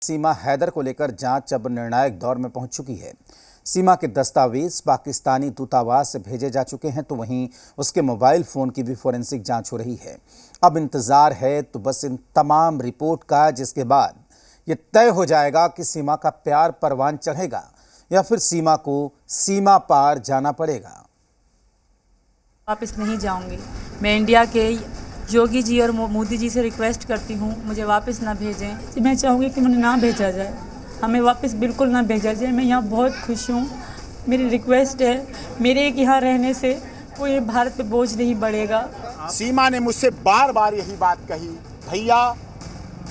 सीमा हैदर को लेकर जांच अब निर्णायक दौर में पहुंच चुकी है। सीमा के दस्तावेज पाकिस्तानी दूतावास से भेजे जा चुके हैं, तो वहीं उसके मोबाइल फोन की भी फोरेंसिक जांच हो रही है। अब इंतजार है तो बस इन तमाम रिपोर्ट का, जिसके बाद ये तय हो जाएगा कि सीमा का प्यार परवान चढ़ेगा या फिर सीमा को सीमा पार जाना पड़ेगा। वापस नहीं जाऊंगी। मैं इंडिया के योगी जी और मोदी जी से रिक्वेस्ट करती हूँ, मुझे वापस ना भेजें। मैं चाहूँगी कि मुझे ना भेजा जाए, हमें वापस बिल्कुल ना भेजा जाए। मैं यहाँ बहुत खुश हूँ। मेरी रिक्वेस्ट है, मेरे एक यहाँ रहने से कोई भारत पे बोझ नहीं बढ़ेगा। सीमा ने मुझसे बार बार यही बात कही, भैया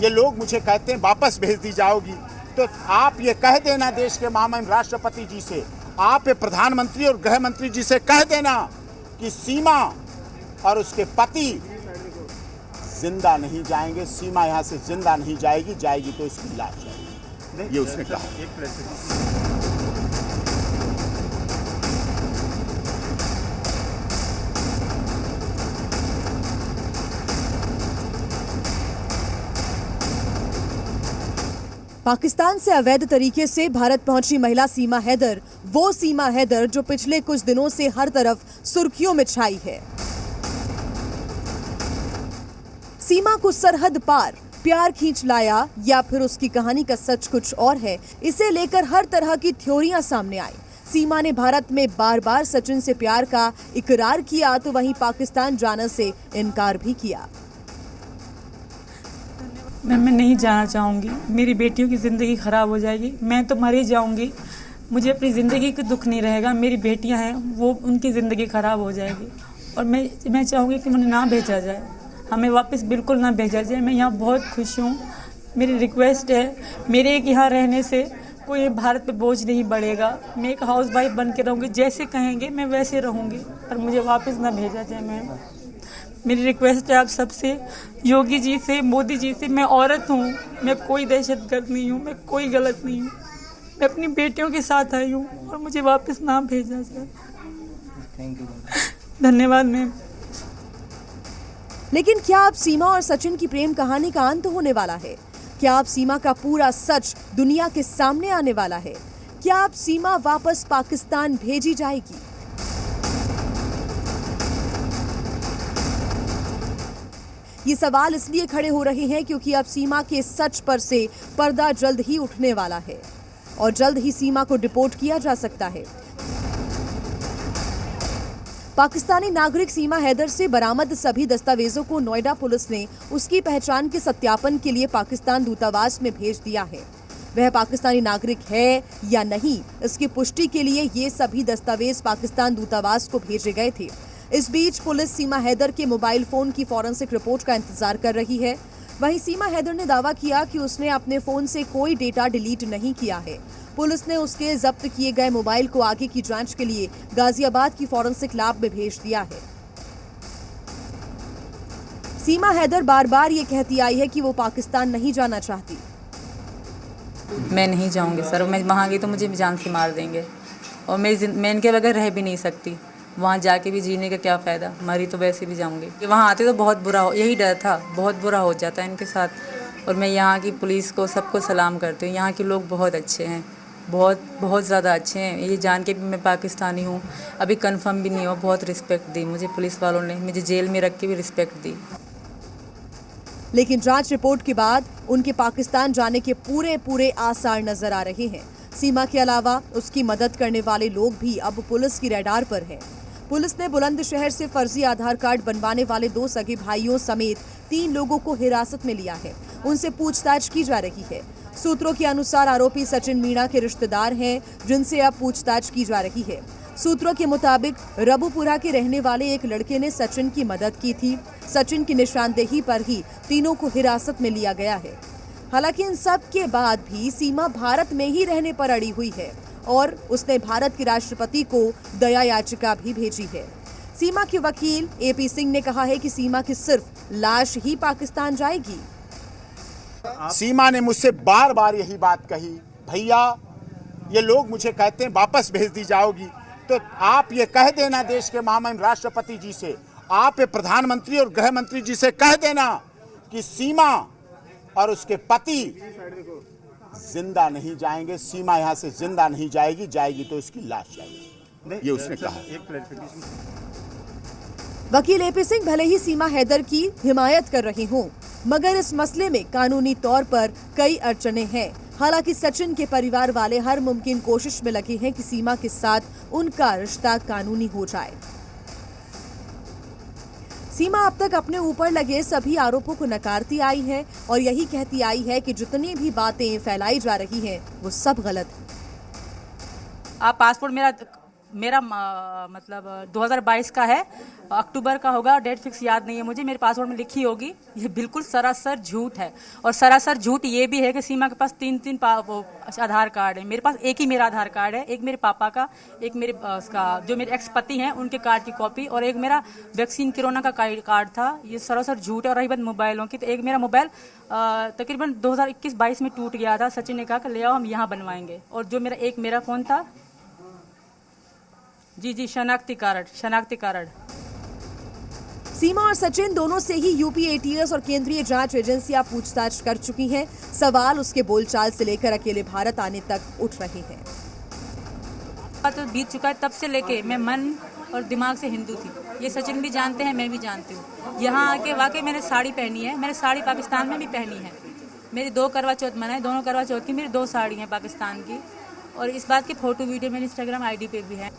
ये लोग मुझे कहते हैं वापस भेज दी जाओगी, तो आप ये कह देना देश के महामहिम राष्ट्रपति जी से, आप ये प्रधानमंत्री और गृह मंत्री जी से कह देना कि सीमा और उसके पति जिंदा नहीं जाएंगे। सीमा यहाँ से जिंदा नहीं जाएगी, जाएगी तो इसकी लाश जाएगी, ये उसने कहा। पाकिस्तान से अवैध तरीके से भारत पहुंची महिला सीमा हैदर, वो सीमा हैदर जो पिछले कुछ दिनों से हर तरफ सुर्खियों में छाई है। सीमा को सरहद पार प्यार खींच लाया या फिर उसकी कहानी का सच कुछ और है, इसे लेकर हर तरह की थ्योरियां सामने आई। सीमा ने भारत में बार बार सचिन से प्यार का इकरार किया, तो वहीं पाकिस्तान जाने से इनकार भी किया। मैं नहीं जाना चाहूँगी। मेरी बेटियों की ज़िंदगी ख़राब हो जाएगी। मैं तो मर ही जाऊँगी, मुझे अपनी ज़िंदगी का दुख नहीं रहेगा। मेरी बेटियाँ हैं, वो उनकी ज़िंदगी ख़राब हो जाएगी। और मैं चाहूँगी कि मुझे ना भेजा जाए, हमें वापस बिल्कुल ना भेजा जाए। मैं यहाँ बहुत खुश हूँ। मेरी रिक्वेस्ट है, मेरे एक यहाँ रहने से कोई भारत पे बोझ नहीं बढ़ेगा। मैं एक हाउस वाइफ बन के रहूँगी, जैसे कहेंगे मैं वैसे रहूँगी, और मुझे वापस ना भेजा जाए। मैम मेरी रिक्वेस्ट है आप सबसे, योगी जी से, मोदी जी से। मैं औरत हूँ, मैं कोई दहशतगर्द नहीं हूँ, मैं कोई गलत नहीं हूँ। मैं अपनी बेटियों के साथ आई हूँ और मुझे वापस ना भेजा जाए। धन्यवाद मैम। लेकिन क्या अब सीमा और सचिन की प्रेम कहानी का अंत होने वाला है? क्या अब सीमा का पूरा सच दुनिया के सामने आने वाला है? क्या अब सीमा वापस पाकिस्तान भेजी जाएगी? ये सवाल इसलिए खड़े हो रहे हैं क्योंकि अब सीमा के सच पर से पर्दा जल्द ही उठने वाला है और जल्द ही सीमा को डिपोर्ट किया जा सकता है। पाकिस्तानी नागरिक सीमा हैदर से बरामद सभी दस्तावेजों को नोएडा पुलिस ने उसकी पहचान के सत्यापन के लिए पाकिस्तान दूतावास में भेज दिया है। वह पाकिस्तानी नागरिक है या नहीं, इसकी पुष्टि के लिए ये सभी दस्तावेज पाकिस्तान दूतावास को भेजे गए थे। इस बीच पुलिस सीमा हैदर के मोबाइल फोन की फॉरेंसिक रिपोर्ट का इंतजार कर रही है। वहीं सीमा हैदर ने दावा किया कि उसने अपने फोन से कोई डेटा डिलीट नहीं किया है। पुलिस ने उसके जब्त किए गए मोबाइल को आगे की जांच के लिए गाजियाबाद की फॉरेंसिक लैब में भेज दिया है। सीमा हैदर बार बार ये कहती आई है कि वो पाकिस्तान नहीं जाना चाहती। मैं नहीं जाऊँगी सर, मैं वहाँ गई तो मुझे जान से मार देंगे, और मैं इनके बगैर रह भी नहीं सकती। वहाँ जाके भी जीने का क्या फ़ायदा, मरी तो वैसे भी जाऊँगी। वहाँ आते तो बहुत बुरा हो, यही डर था, बहुत बुरा हो जाता है इनके साथ। और मैं यहाँ की पुलिस को, सबको सलाम करती हूँ। यहाँ के लोग बहुत अच्छे हैं, बहुत ज़्यादा अच्छे हैं। ये जान के भी मैं पाकिस्तानी हूँ, अभी कंफर्म भी नहीं हो, बहुत रिस्पेक्ट दी मुझे पुलिस वालों ने, मुझे जेल में रख के भी रिस्पेक्ट दी। लेकिन जांच रिपोर्ट के बाद उनके पाकिस्तान जाने के पूरे आसार नजर आ रहे हैं। सीमा के अलावा उसकी मदद करने वाले लोग भी अब पुलिस की रडार पर हैं। पुलिस ने बुलंदशहर से फर्जी आधार कार्ड बनवाने वाले 2 सगे भाइयों समेत 3 लोगों को हिरासत में लिया है। उनसे पूछताछ की जा रही है। सूत्रों के अनुसार आरोपी सचिन मीणा के रिश्तेदार हैं, जिनसे अब पूछताछ की जा रही है। सूत्रों के मुताबिक रबुपुरा के रहने वाले एक लड़के ने सचिन की मदद की थी। सचिन की निशानदेही पर ही तीनों को हिरासत में लिया गया है। हालांकि इन सब के बाद भी सीमा भारत में ही रहने पर अड़ी हुई है और उसने भारत के राष्ट्रपति को दया याचिका भी भेजी है। सीमा के वकील AP सिंह ने कहा है कि सीमा की सिर्फ लाश ही पाकिस्तान जाएगी। सीमा ने मुझसे बार बार यही बात कही, भैया ये लोग मुझे कहते हैं वापस भेज दी जाओगी, तो आप ये कह देना देश के महामहिम राष्ट्रपति जी से, आप ये प्रधानमंत्री और गृह मंत्री जी से कह देना कि सीमा और उसके पति जिंदा नहीं जाएंगे। सीमा यहाँ से जिंदा नहीं जाएगी, जाएगी तो इसकी लाश जाएगी, ये उसने कहा। एक क्लैरिफिकेशन, वकील एपी सिंह भले ही सीमा हैदर की हिमायत कर रहे हों, मगर इस मसले में कानूनी तौर पर कई अड़चनें हैं। हालांकि सचिन के परिवार वाले हर मुमकिन कोशिश में लगे हैं कि सीमा के साथ उनका रिश्ता कानूनी हो जाए। सीमा अब तक अपने ऊपर लगे सभी आरोपों को नकारती आई है और यही कहती आई है कि जितनी भी बातें फैलाई जा रही हैं वो सब गलत है। आप पासपोर्ट मेरा मतलब 2022 का है, अक्टूबर का होगा, डेट फिक्स याद नहीं है मुझे, मेरे पासपोर्ट में लिखी होगी। ये बिल्कुल सरासर झूठ है। और सरासर झूठ ये भी है कि सीमा के पास तीन आधार कार्ड है। मेरे पास एक ही मेरा आधार कार्ड है, एक मेरे पापा का, एक मेरे उसका जो मेरे एक्स पति हैं उनके कार्ड की कॉपी, और एक मेरा वैक्सीन कोरोना का कार्ड था। ये सरासर झूठ है। और रही बात मोबाइलों की, तो एक मेरा मोबाइल तकरीबन 2021-22 में टूट गया था। सचिन ने कहा कि ले आओ हम यहाँ बनवाएंगे। और जो मेरा फ़ोन था, जी शनाख्ती कार्ड। सीमा और सचिन दोनों से ही यूपी एटीएस और केंद्रीय जांच एजेंसियां पूछताछ कर चुकी हैं। सवाल उसके बोलचाल से लेकर अकेले भारत आने तक उठ रहे हैं। तो बीत चुका है, तब से लेके मैं मन और दिमाग से हिंदू थी। ये सचिन भी जानते हैं, मैं भी जानती हूँ। यहाँ आके वाकई मैंने साड़ी पहनी है। मैंने साड़ी पाकिस्तान में भी पहनी है। मेरी 2 करवा चौथ मनाए, दोनों करवा चौथ की मेरी 2 साड़ी हैं पाकिस्तान की। और इस बात की फोटो वीडियो मेरी इंस्टाग्राम आईडी पे भी है।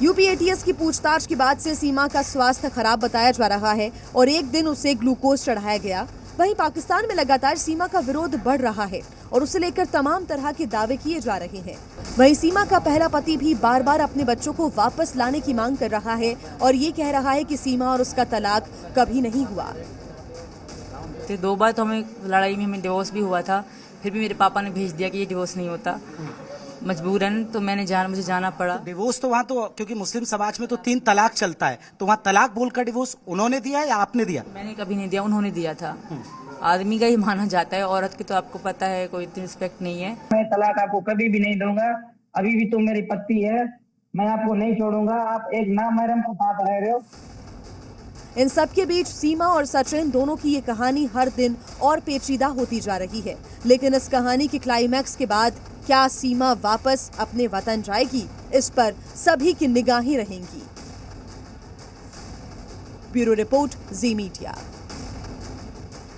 यूपी एटीएस की पूछताछ के बाद से सीमा का स्वास्थ्य खराब बताया जा रहा है और एक दिन उसे ग्लूकोज चढ़ाया गया। वहीं पाकिस्तान में लगातार सीमा का विरोध बढ़ रहा है और उसे लेकर तमाम तरह के दावे किए जा रहे हैं। वहीं सीमा का पहला पति भी बार बार अपने बच्चों को वापस लाने की मांग कर रहा है और ये कह रहा है कि सीमा और उसका तलाक कभी नहीं हुआ। 2 बार तो हमें लड़ाई में हमें डिवोर्स भी हुआ था, फिर भी मेरे पापा ने भेज दिया कि ये डिवोर्स नहीं होता, मजबूरन। तो मुझे जाना पड़ा। डिवोर्स तो वहाँ तो क्योंकि मुस्लिम समाज में तो 3 तलाक चलता है, तो वहाँ तलाक बोलकर डिवोर्स उन्होंने दिया या आपने दिया? मैंने कभी नहीं दिया, उन्होंने दिया था। आदमी का ही माना जाता है, औरत की तो आपको पता है कोई इतनी रिस्पेक्ट नहीं है। मैं तलाक आपको कभी भी नहीं दूंगा, अभी भी तुम मेरी पत्नी है, मैं आपको नहीं छोड़ूंगा। आप एक नामहरम के साथ रह रहे हो। इन सब के बीच सीमा और सचिन दोनों की ये कहानी हर दिन और पेचीदा होती जा रही है। लेकिन इस कहानी के क्लाइमैक्स के बाद क्या सीमा वापस अपने वतन जाएगी, इस पर सभी की निगाहें रहेंगी। ब्यूरो रिपोर्ट, जी मीडिया।